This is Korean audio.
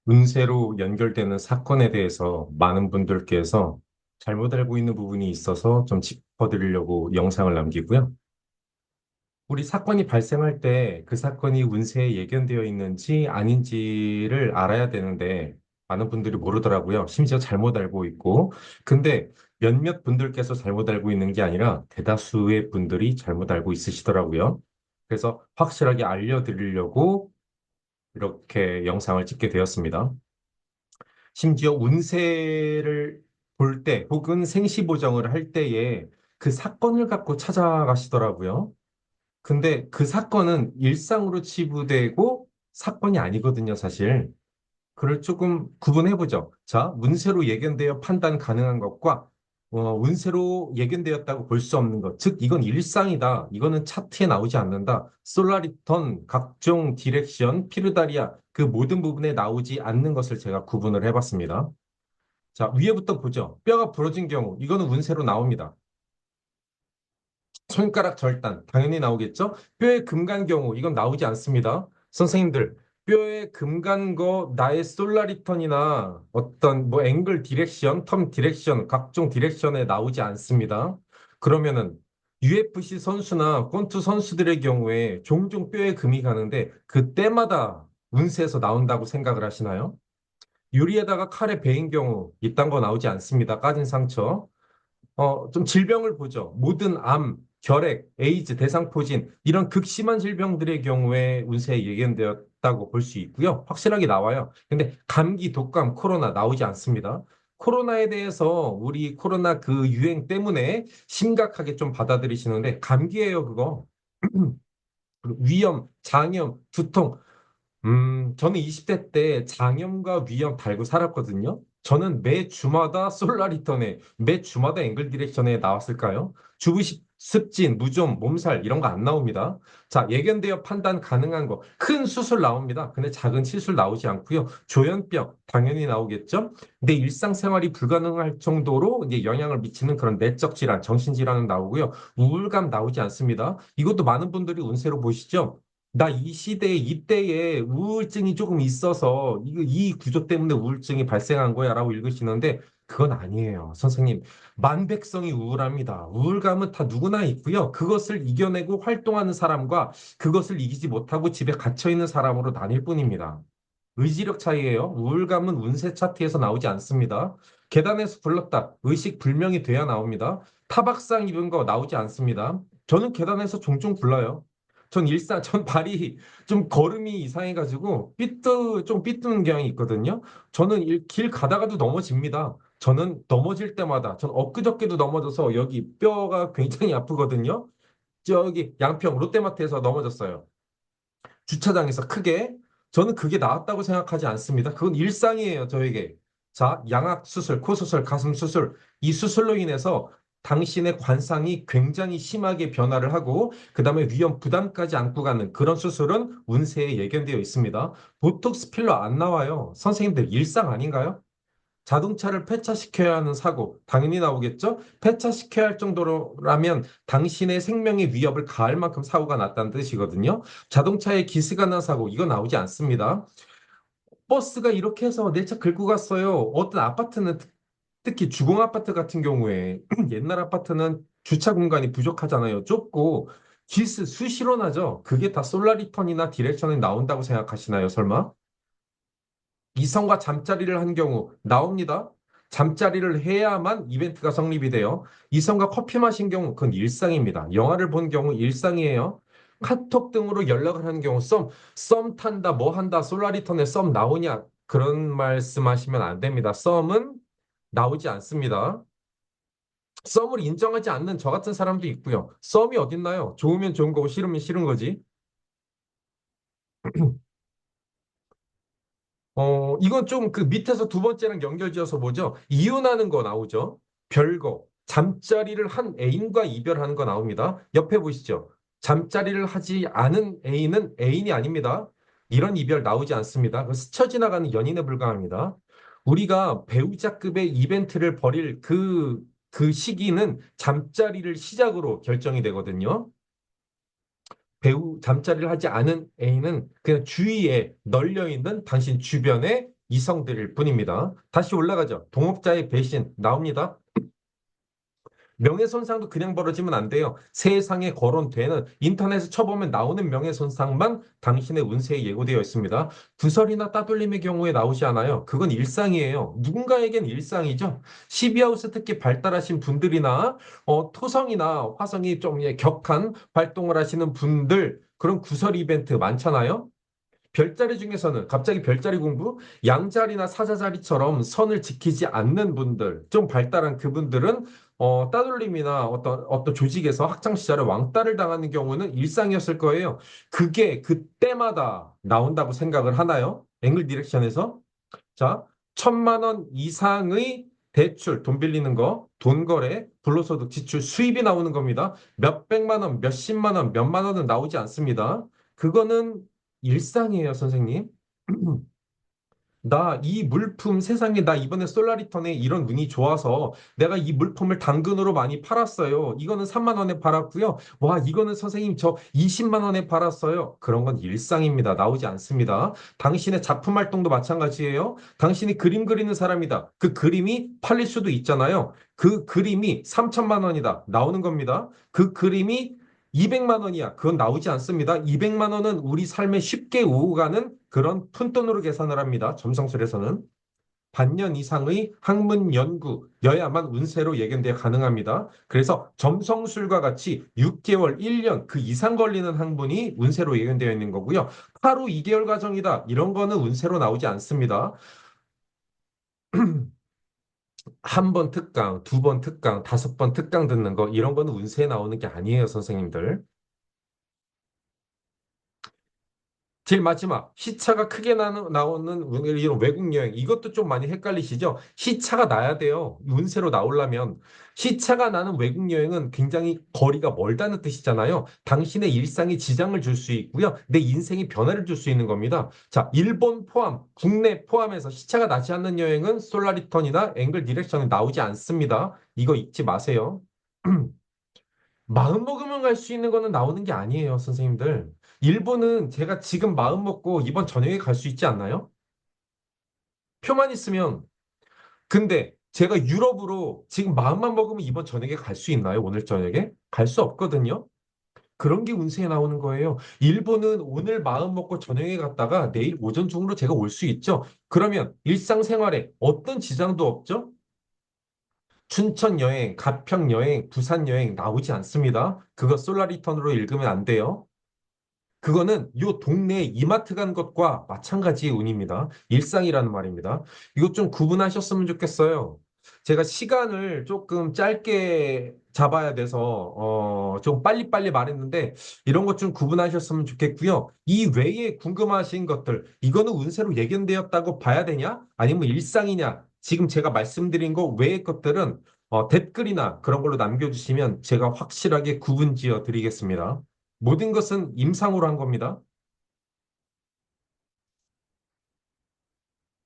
운세로 연결되는 사건에 대해서 많은 분들께서 잘못 알고 있는 부분이 있어서 좀 짚어드리려고 영상을 남기고요. 우리 사건이 발생할 때 그 사건이 운세에 예견되어 있는지 아닌지를 알아야 되는데 많은 분들이 모르더라고요. 심지어 잘못 알고 있고. 근데 몇몇 분들께서 잘못 알고 있는 게 아니라 대다수의 분들이 잘못 알고 있으시더라고요. 그래서 확실하게 알려드리려고 이렇게 영상을 찍게 되었습니다. 심지어 운세를 볼 때 혹은 생시보정을 할 때에 그 사건을 갖고 찾아가시더라고요. 근데 그 사건은 일상으로 치부되고 사건이 아니거든요, 사실. 그걸 조금 구분해보죠. 자, 운세로 예견되어 판단 가능한 것과 운세로 예견되었다고 볼 수 없는 것. 즉, 이건 일상이다. 이거는 차트에 나오지 않는다. 솔라리턴, 각종 디렉션, 피르다리아, 그 모든 부분에 나오지 않는 것을 제가 구분을 해봤습니다. 자, 위에부터 보죠. 뼈가 부러진 경우, 이거는 운세로 나옵니다. 손가락 절단, 당연히 나오겠죠? 뼈에 금 간 경우, 이건 나오지 않습니다. 선생님들, 뼈에 금 간 거, 나의 솔라리턴이나 어떤 뭐 앵글 디렉션, 텀 디렉션, 각종 디렉션에 나오지 않습니다. 그러면은 UFC 선수나 권투 선수들의 경우에 종종 뼈에 금이 가는데 그때마다 운세에서 나온다고 생각을 하시나요? 유리에다가 칼에 베인 경우 이딴 거 나오지 않습니다. 까진 상처. 좀 질병을 보죠. 모든 암, 결핵, 에이즈, 대상포진 이런 극심한 질병들의 경우에 운세에 예견되었다고 볼 수 있고요. 확실하게 나와요. 근데 감기, 독감, 코로나 나오지 않습니다. 코로나에 대해서 우리 코로나 그 유행 때문에 심각하게 좀 받아들이시는데 감기예요, 그거. 그리고 위염, 장염, 두통 저는 20대 때 장염과 위염 달고 살았거든요. 저는 매 주마다 솔라리턴에, 매 주마다 앵글 디렉션에 나왔을까요? 습진, 무좀, 몸살 이런 거 안 나옵니다. 자, 예견되어 판단 가능한 거. 큰 수술 나옵니다. 근데 작은 치술 나오지 않고요. 조현병 당연히 나오겠죠. 근데 일상생활이 불가능할 정도로 이제 영향을 미치는 그런 내적 질환, 정신질환은 나오고요. 우울감 나오지 않습니다. 이것도 많은 분들이 운세로 보시죠. 나 이 시대에 이때에 우울증이 조금 있어서 이 구조 때문에 우울증이 발생한 거야라고 읽으시는데 그건 아니에요. 선생님, 만백성이 우울합니다. 우울감은 다 누구나 있고요. 그것을 이겨내고 활동하는 사람과 그것을 이기지 못하고 집에 갇혀 있는 사람으로 나뉠 뿐입니다. 의지력 차이예요. 우울감은 운세 차트에서 나오지 않습니다. 계단에서 굴렀다. 의식 불명이 돼야 나옵니다. 타박상 입은 거 나오지 않습니다. 저는 계단에서 종종 굴러요. 전 발이 좀 걸음이 이상해가지고 좀 삐뚤는 경향이 있거든요. 저는 길 가다가도 넘어집니다. 저는 넘어질 때마다, 전 엊그저께도 넘어져서 여기 뼈가 굉장히 아프거든요. 저기 양평 롯데마트에서 넘어졌어요. 주차장에서 크게. 저는 그게 나았다고 생각하지 않습니다. 그건 일상이에요, 저에게. 자, 양악 수술, 코 수술, 가슴 수술. 이 수술로 인해서 당신의 관상이 굉장히 심하게 변화를 하고, 그 다음에 위험 부담까지 안고 가는 그런 수술은 운세에 예견되어 있습니다. 보톡스 필러 안 나와요. 선생님들 일상 아닌가요? 자동차를 폐차시켜야 하는 사고, 당연히 나오겠죠? 폐차시켜야 할 정도라면 당신의 생명의 위협을 가할 만큼 사고가 났다는 뜻이거든요. 자동차에 기스가 난 사고, 이거 나오지 않습니다. 버스가 이렇게 해서 내 차 긁고 갔어요. 어떤 아파트는 특히 주공 아파트 같은 경우에 옛날 아파트는 주차 공간이 부족하잖아요. 좁고 기스 수시로 나죠. 그게 다 솔라리턴이나 디렉션에 나온다고 생각하시나요, 설마? 이성과 잠자리를 한 경우 나옵니다. 잠자리를 해야만 이벤트가 성립이 돼요. 이성과 커피 마신 경우 그건 일상입니다. 영화를 본 경우 일상이에요. 카톡 등으로 연락을 하는 경우 썸 탄다, 뭐 한다, 솔라리턴에 썸 나오냐? 그런 말씀하시면 안 됩니다. 썸은 나오지 않습니다. 썸을 인정하지 않는 저 같은 사람도 있고요. 썸이 어딨나요? 좋으면 좋은 거고 싫으면 싫은 거지. 이건 좀 그 밑에서 두 번째랑 연결지어서 보죠. 이혼하는 거 나오죠. 별거. 잠자리를 한 애인과 이별하는 거 나옵니다. 옆에 보시죠. 잠자리를 하지 않은 애인은 애인이 아닙니다. 이런 이별 나오지 않습니다. 그 스쳐 지나가는 연인에 불과합니다. 우리가 배우자급의 이벤트를 벌일 그 시기는 잠자리를 시작으로 결정이 되거든요. 잠자리를 하지 않은 애인은 그냥 주위에 널려 있는 당신 주변에 이성들일 뿐입니다. 다시 올라가죠. 동업자의 배신 나옵니다. 명예손상도 그냥 벌어지면 안 돼요. 세상에 거론되는 인터넷에 쳐보면 나오는 명예손상만 당신의 운세에 예고되어 있습니다. 구설이나 따돌림의 경우에 나오지 않아요. 그건 일상이에겐 일상이죠. 12하우스 특히 발달하신 분들이나 토성이나 화성이 좀 격한 활동을 하시는 분들 그런 구설 이벤트 많잖아요. 별자리 중에서는 갑자기 별자리 공부, 양자리나 사자자리처럼 선을 지키지 않는 분들, 좀 발달한 그분들은 따돌림이나 어떤 조직에서 학창 시절에 왕따를 당하는 경우는 일상이었을 거예요. 그게 그때마다 나온다고 생각을 하나요? 앵글 디렉션에서. 자, 1,000만 원 이상의 대출, 돈 빌리는 거, 돈 거래, 불로소득 지출, 수입이 나오는 겁니다. 몇백만 원, 몇십만 원, 몇만 원은 나오지 않습니다. 그거는 일상이에요, 선생님. 나 이 물품 세상에 나 이번에 솔라리턴에 이런 운이 좋아서 내가 이 물품을 당근으로 많이 팔았어요. 이거는 3만 원에 팔았고요. 와, 이거는 선생님 저 20만 원에 팔았어요. 그런 건 일상입니다. 나오지 않습니다. 당신의 작품 활동도 마찬가지예요. 당신이 그림 그리는 사람이다. 그 그림이 팔릴 수도 있잖아요. 그 그림이 3천만 원이다. 나오는 겁니다. 그 그림이 200만 원이야. 그건 나오지 않습니다. 200만 원은 우리 삶에 쉽게 오고 가는 그런 푼돈으로 계산을 합니다. 점성술에서는. 반년 이상의 학문 연구여야만 운세로 예견되어 가능합니다. 그래서 점성술과 같이 6개월, 1년 그 이상 걸리는 학문이 운세로 예견되어 있는 거고요. 하루 2개월 과정이다. 이런 거는 운세로 나오지 않습니다. 한 번 특강, 2번 특강, 5번 특강 듣는 거 이런 거는 운세에 나오는 게 아니에요, 선생님들. 제일 마지막 시차가 크게 나오는 이런 외국 여행 이것도 좀 많이 헷갈리시죠? 시차가 나야 돼요. 운세로 나오려면 시차가 나는 외국 여행은 굉장히 거리가 멀다는 뜻이잖아요. 당신의 일상에 지장을 줄 수 있고요. 내 인생에 변화를 줄 수 있는 겁니다. 자, 일본 포함, 국내 포함해서 시차가 나지 않는 여행은 솔라리턴이나 앵글 디렉션은 나오지 않습니다. 이거 잊지 마세요. 마음 먹으면 갈 수 있는 거는 나오는 게 아니에요, 선생님들. 일본은 제가 지금 마음 먹고 이번 저녁에 갈 수 있지 않나요? 표만 있으면. 근데 제가 유럽으로 지금 마음만 먹으면 이번 저녁에 갈 수 있나요? 오늘 저녁에? 갈 수 없거든요. 그런 게 운세에 나오는 거예요. 일본은 오늘 마음 먹고 저녁에 갔다가 내일 오전 중으로 제가 올 수 있죠. 그러면 일상생활에 어떤 지장도 없죠? 춘천 여행, 가평 여행, 부산 여행 나오지 않습니다. 그거 솔라리턴으로 읽으면 안 돼요. 그거는 요 동네에 이마트 간 것과 마찬가지의 운입니다. 일상이라는 말입니다. 이것 좀 구분하셨으면 좋겠어요. 제가 시간을 조금 짧게 잡아야 돼서 좀 빨리빨리 말했는데 이런 것 좀 구분하셨으면 좋겠고요. 이 외에 궁금하신 것들 이거는 운세로 예견되었다고 봐야 되냐? 아니면 일상이냐? 지금 제가 말씀드린 거 외의 것들은 댓글이나 그런 걸로 남겨주시면 제가 확실하게 구분 지어 드리겠습니다. 모든 것은 임상으로 한 겁니다.